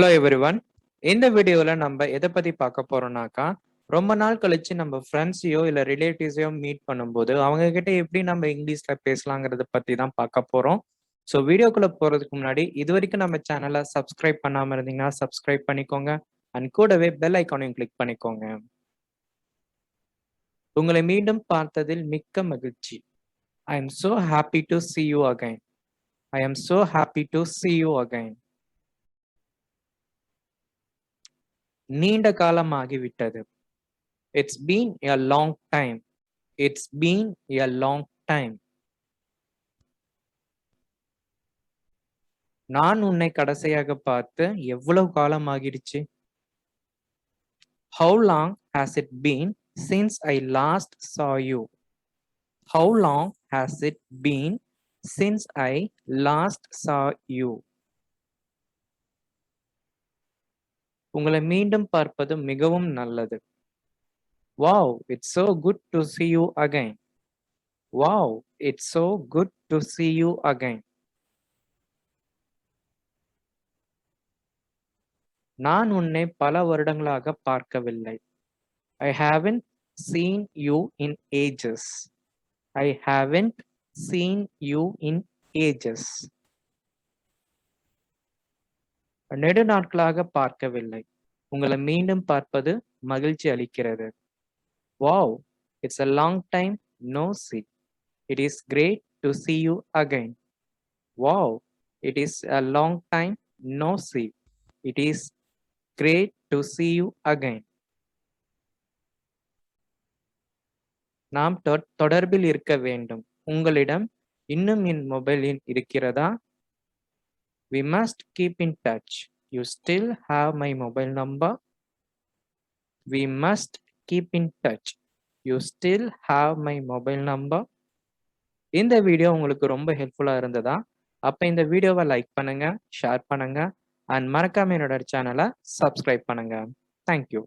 Hello everyone. இந்த வீடியோல நம்ம எதை பத்தி பார்க்க போறோம்னாக்கா, ரொம்ப நாள் கழிச்சு நம்ம ஃப்ரெண்ட்ஸையோ இல்ல ரிலேட்டிவ்ஸையோ மீட் பண்ணும்போது, அவங்க கிட்ட எப்படி நம்ம இங்கிலீஷ்ல பேசலாங்கிறத பத்தி தான் பார்க்க போறோம். ஸோ வீடியோக்குள்ள போறதுக்கு முன்னாடி, இதுவரைக்கும் நம்ம சேனலை சப்ஸ்கிரைப் பண்ணாம இருந்தீங்கன்னா சப்ஸ்கிரைப் பண்ணிக்கோங்க. அண்ட் கூடவே பெல் ஐக்கானையும் கிளிக் பண்ணிக்கோங்க. உங்களை மீண்டும் பார்த்ததில் மிக்க மகிழ்ச்சி. I am so happy to see you again. I am so happy to see you again. நீண்ட காலமாகிவிட்டது. It's been a long time. It's been a long time. நான் உன்னை கடைசியாக பார்த்து எவ்வளவு காலம் ஆகிடுச்சு? How long has it been since I last saw you? How long has it been since I last saw you? உங்களை மீண்டும் பார்ப்பது மிகவும் நல்லது. Wow, it's so good to see you again. Wow, it's so good to see you again. நான் உன்னை பல வருடங்களாக பார்க்கவில்லை. I haven't seen you in ages. I haven't seen you in ages. நெடு நாட்களாக பார்க்கவில்லை. உங்களை மீண்டும் பார்ப்பது மகிழ்ச்சி அளிக்கிறது. Wow, it's a long time no see. It is great to see you again. Wow, it is a long time no see. It is great to see you again. நாம் தொடர்பில் இருக்க வேண்டும். உங்களிடம் இன்னும் என் மொபைல் எண் இருக்கிறதா? We must keep in touch. You still have my mobile number? We must keep in touch. You still have my mobile number? இந்த video உங்களுக்கு ரொம்ப ஹெல்ப்ஃபுல்லா இருந்ததா? அப்ப இந்த வீடியோவை லைக் பண்ணுங்க, ஷேர் பண்ணுங்க, அண்ட் மறக்காம என்னோட சேனலை சப்ஸ்கிரைப் பண்ணுங்க. தேங்க்யூ.